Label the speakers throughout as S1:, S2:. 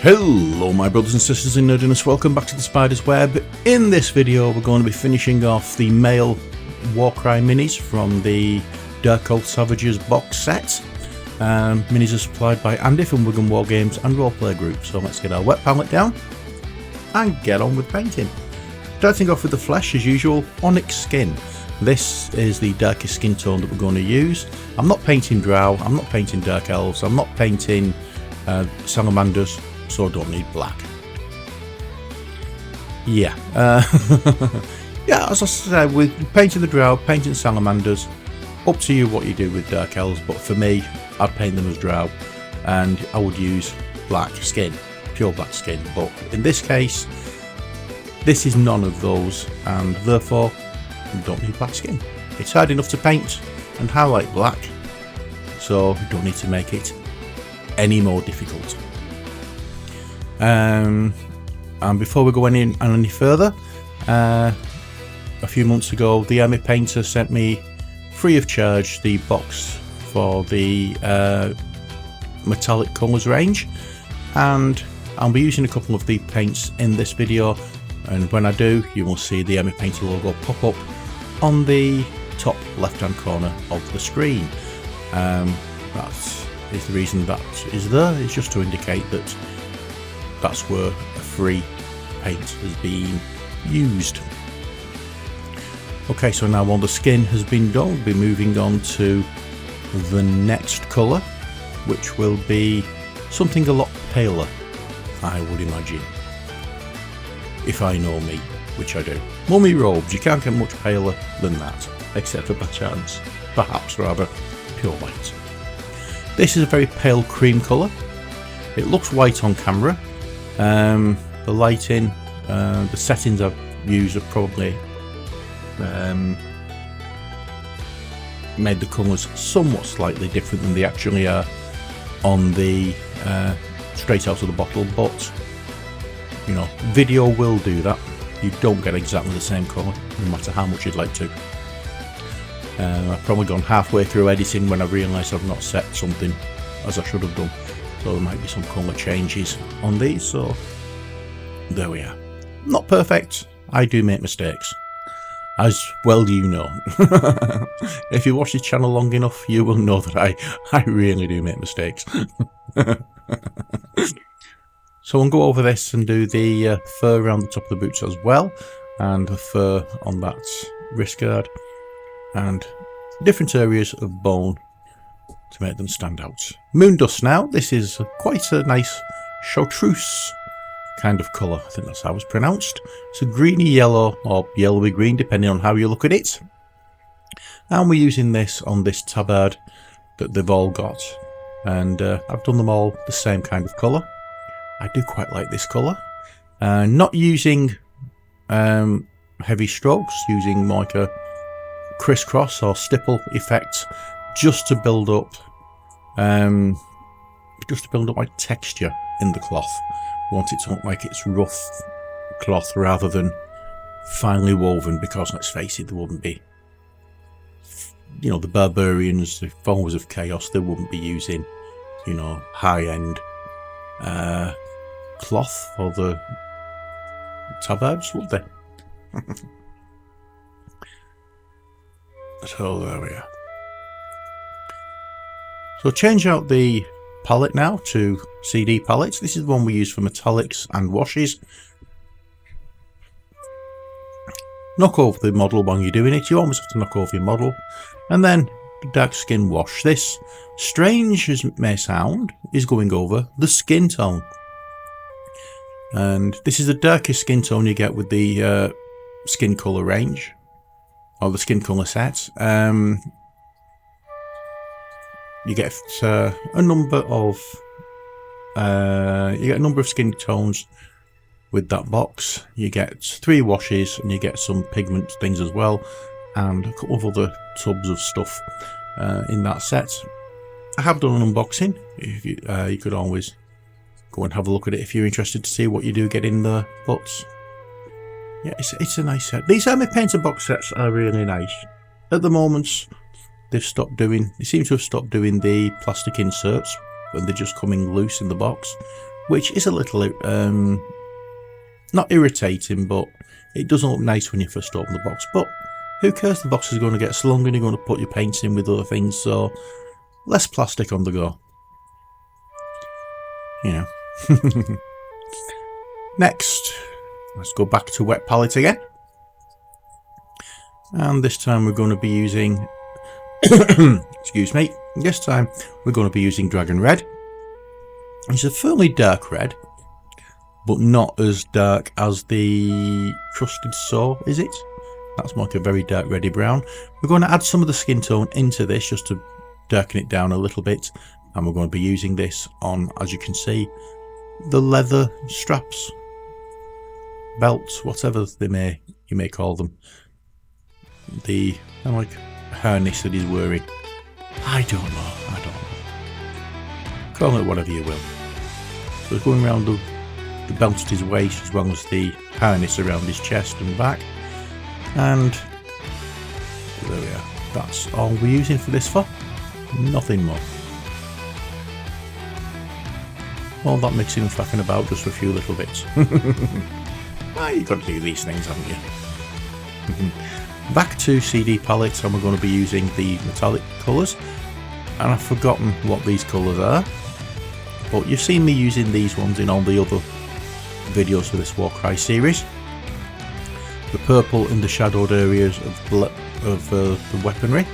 S1: Hello my brothers and sisters in nerdiness, welcome back to the Spider's Web. In this video we're going to be finishing off the male Warcry minis from the Darkoath Savagers box set. Minis are supplied by Andy from Wigan Wargames and Roleplaying group, so let's get our wet palette down and get on with painting. Starting off with the flesh as usual, Onyx Skin. This is the darkest skin tone that we're going to use. I'm not painting Drow, I'm not painting Dark Elves, I'm not painting Salamanders, so I don't need black. Yeah, yeah, as I said, with painting the Drow, painting Salamanders, up to you what you do with Dark Elves, but for me, I'd paint them as Drow, and I would use black skin, pure black skin, but in this case, this is none of those, and therefore, you don't need black skin. It's hard enough to paint and highlight black, so you don't need to make it any more difficult. And before we go any further, a few months ago the Army Painter sent me free of charge the box for the metallic colours range, and I'll be using a couple of the paints in this video, and when I do you will see the Army Painter logo pop up on the top left hand corner of the screen. That is the reason that is there, is just to indicate that that's where a free paint has been used. Okay, so now while the skin has been done, we'll be moving on to the next colour, which will be something a lot paler, I would imagine. If I know me, which I do. Mummy robes, you can't get much paler than that, except for perchance, perhaps rather, pure white. This is a very pale cream colour. It looks white on camera. The lighting, the settings I've used have probably made the colours somewhat slightly different than they actually are on the straight out of the bottle, but you know, video will do that. You don't get exactly the same colour, no matter how much you'd like to. I've probably gone halfway through editing when I realised I've not set something as I should have done, so there might be some colour changes on these, so there we are. Not perfect, I do make mistakes, as well you know. If you watch this channel long enough you will know that I really do make mistakes. So I'll go over this and do the fur around the top of the boots as well, and the fur on that wrist guard, and different areas of bone to make them stand out. Moon dust now. This is quite a nice chartreuse kind of colour. I think that's how it's pronounced. It's a greeny yellow or yellowy green depending on how you look at it. And we're using this on this tabard that they've all got. And I've done them all the same kind of colour. I do quite like this colour. Not using heavy strokes, using more like a crisscross or stipple effect, just to build up like texture in the cloth. I want it to look like it's rough cloth rather than finely woven, because let's face it, there wouldn't be, you know, the barbarians, the followers of chaos, they wouldn't be using, you know, high-end cloth for the tabards, would they? So there we are. So change out the palette now to CD palettes. This is the one we use for metallics and washes. Knock over the model when you're doing it. You always have to knock over your model. And then the dark skin wash. This, strange as it may sound, is going over the skin tone. And this is the darkest skin tone you get with the skin colour range, or the skin colour set. You get a number of skin tones with that box. You get 3 washes, and you get some pigment things as well, and a couple of other tubs of stuff in that set. I have done an unboxing. If you could always go and have a look at it if you're interested to see what you do get in there. But yeah, it's a nice set. These Army Painter box sets are really nice. At the moment, they seem to have stopped doing the plastic inserts, and they're just coming loose in the box. which is a little not irritating, but it doesn't look nice when you first open the box. But who cares, the box is going to get slung and you're going to put your paints in with other things, so less plastic on the go. Yeah. Next, let's go back to wet palette again. And this time we're going to be using excuse me, this time we're going to be using Dragon Red. It's a fairly dark red, but not as dark as the Trusted Soul, is it? That's more like a very dark reddy brown. We're going to add some of the skin tone into this just to darken it down a little bit, and we're going to be using this on, as you can see, the leather straps, belts, whatever you may call them. The kind of like harness that he's wearing. I don't know. Call it whatever you will. So it's going around the belt at his waist, as well as the harness around his chest and back. And there we are. That's all we're using for this for. Nothing more. All that mixing and fucking about just for a few little bits. Well, you've got to do these things, haven't you? Back to CD palettes, and we're going to be using the metallic colours. And I've forgotten what these colours are, but you've seen me using these ones in all the other videos for this Warcry series. The purple in the shadowed areas of the weaponry,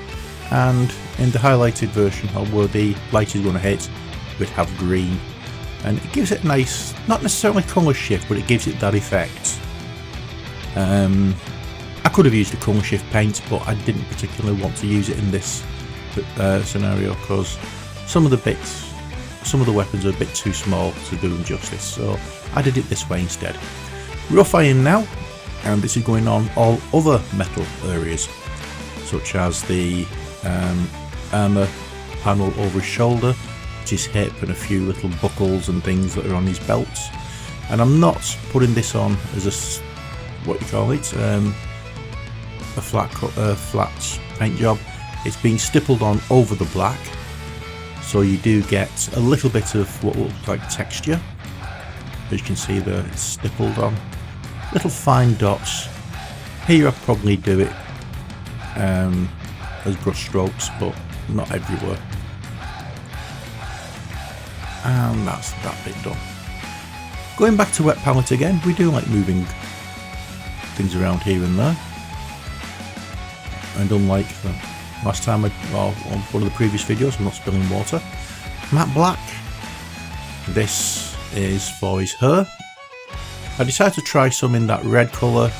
S1: and in the highlighted version where the light is going to hit, we'd have green, and it gives it a nice, not necessarily colour shift, but it gives it that effect. I could have used a colour shift paint, but I didn't particularly want to use it in this scenario because some of the weapons are a bit too small to do them justice, so I did it this way instead. Rough iron now, and this is going on all other metal areas, such as the armour panel over his shoulder, his hip, and a few little buckles and things that are on his belts. And I'm not putting this on as a, what you call it, a flat paint job. It's being stippled on over the black, so you do get a little bit of what looks like texture. As you can see there, it's stippled on. Little fine dots. Here I'd probably do it as brush strokes, but not everywhere. And that's that bit done. Going back to wet palette again, we do like moving things around here and there. And unlike the last time, or one of the previous videos, I'm not spilling water. Matte black. This is for his hair. I decided to try some in that red colour,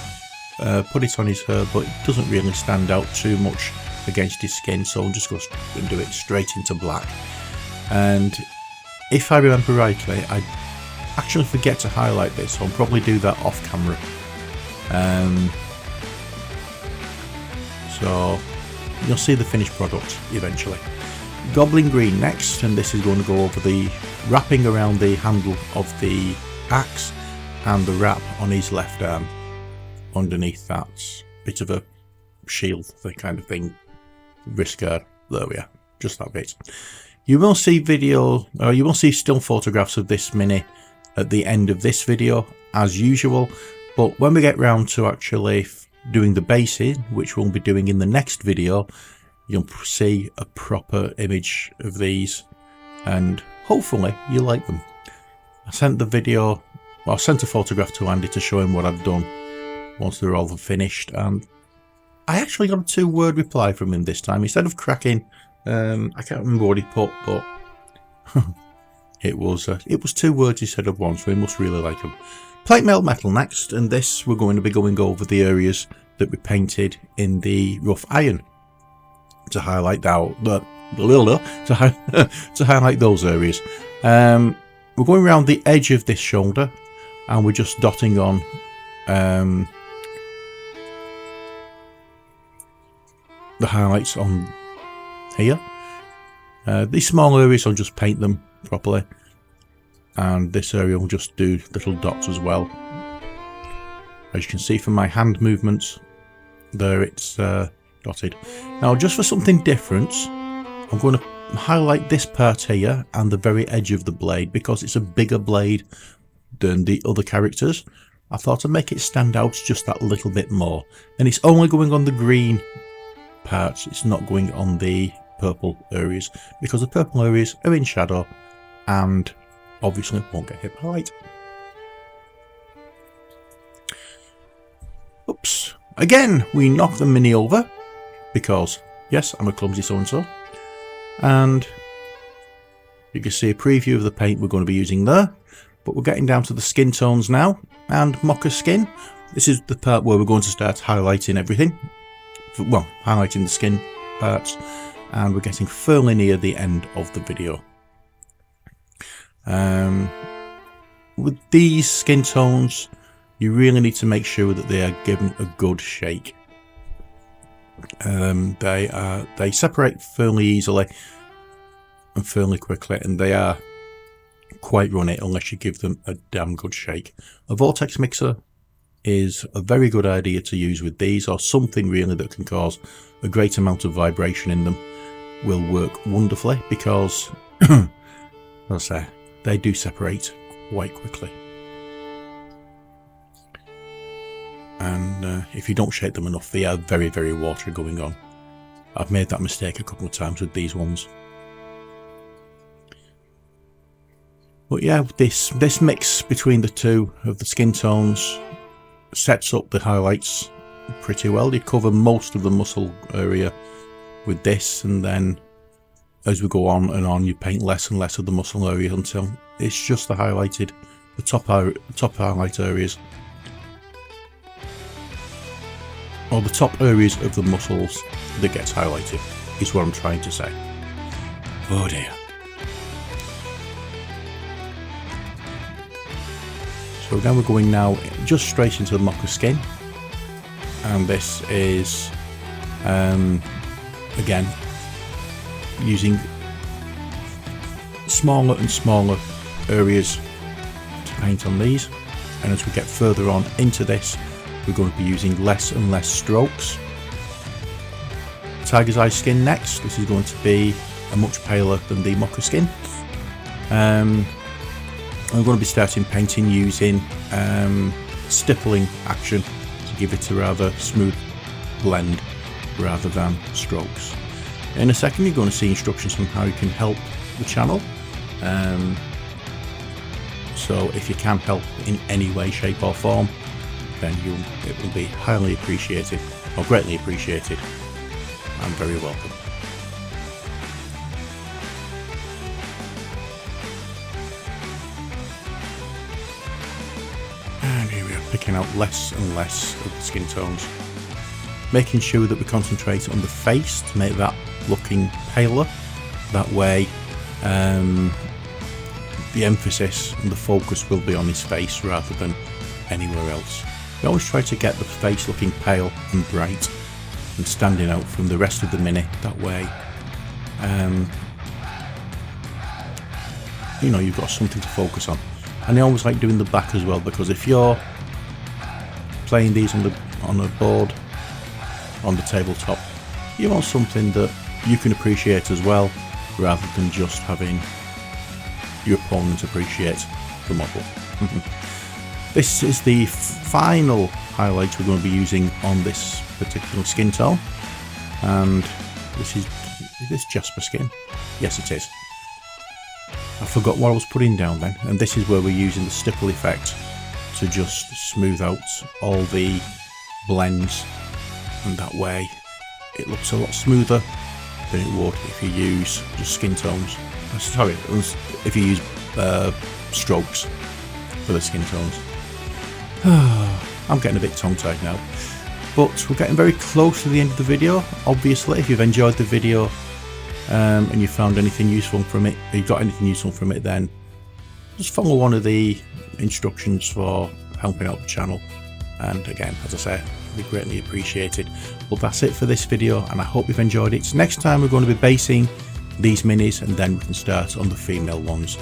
S1: put it on his hair, but it doesn't really stand out too much against his skin, so I'll just go and do it straight into black. And if I remember rightly, I actually forget to highlight this, so I'll probably do that off camera. So you'll see the finished product eventually. Goblin green next, and this is going to go over the wrapping around the handle of the axe and the wrap on his left arm underneath that bit of a shield, that kind of thing, wrist guard. There we are, just that bit. You will see you will see still photographs of this mini at the end of this video as usual, but when we get round to actually doing the bases, which we'll be doing in the next video, you'll see a proper image of these, and hopefully you like them. I sent a photograph to Andy to show him what I've done once they're all finished, and I actually got a 2-word reply from him this time instead of cracking. I can't remember what he put, but it was 2 words instead of 1, so he must really like them. Plate mail metal next, and this we're going to be going over the areas that we painted in the rough iron to highlight to highlight those areas. We're going around the edge of this shoulder, and we're just dotting on the highlights on here. These small areas I'll just paint them properly, and this area will just do little dots as well. As you can see from my hand movements there, it's dotted. Now just for something different, I'm going to highlight this part here and the very edge of the blade because it's a bigger blade than the other characters. I thought I'd make it stand out just that little bit more, and it's only going on the green parts, it's not going on the purple areas because the purple areas are in shadow and obviously won't get hit by light. Oops, again we knock the mini over because yes, I'm a clumsy so-and-so, and you can see a preview of the paint we're going to be using there. But we're getting down to the skin tones now, and mocha skin. This is the part where we're going to start highlighting everything. Well, highlighting the skin parts, and we're getting fairly near the end of the video. With these skin tones, you really need to make sure that they are given a good shake. They separate fairly easily and fairly quickly, and they are quite runny unless you give them a damn good shake. A vortex mixer is a very good idea to use with these, or something really that can cause a great amount of vibration in them will work wonderfully because as I say, they do separate quite quickly. And if you don't shake them enough, they are very, very watery going on. I've made that mistake a couple of times with these ones. But yeah, this mix between the two of the skin tones sets up the highlights pretty well. You cover most of the muscle area with this, and then as we go on and on, you paint less and less of the muscle area until it's just the top highlight areas, or the top areas of the muscles that gets highlighted, is what I'm trying to say. Oh dear. So then we're going now just straight into the mocha skin, and this is again using smaller and smaller areas to paint on these, and as we get further on into this, we're going to be using less and less strokes. Tiger's eye skin next. This is going to be a much paler than the mocha skin. I'm going to be starting painting using stippling action to give it a rather smooth blend rather than strokes. In a second you're going to see instructions on how you can help the channel, so if you can help in any way, shape or form, then it will be highly appreciated, or greatly appreciated, and very welcome. Picking out less and less of the skin tones, making sure that we concentrate on the face to make that looking paler. That way the emphasis and the focus will be on his face rather than anywhere else. We always try to get the face looking pale and bright and standing out from the rest of the mini. That way you know, you've got something to focus on. And I always like doing the back as well, because if you're playing these on a board on the tabletop, you want something that you can appreciate as well, rather than just having your opponent appreciate the model. This is the final highlight we're going to be using on this particular skin tone, and is this Jasper skin? Yes it is. I forgot what I was putting down then, and this is where we're using the stipple effect to just smooth out all the blends, and that way it looks a lot smoother than it would if you use just skin tones. Sorry, if you use strokes for the skin tones. I'm getting a bit tongue-tied now, but we're getting very close to the end of the video. Obviously, if you've enjoyed the video and you found anything useful from it, or you got anything useful from it, then just follow one of the instructions for helping out the channel, and again, as I say, it'd be greatly appreciated. But that's it for this video, and I hope you've enjoyed it. Next time we're going to be basing these minis, and then we can start on the female ones.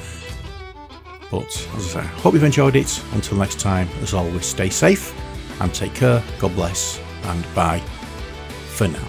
S1: But as I say, hope you've enjoyed it. Until next time, as always, stay safe and take care. God bless, and bye for now.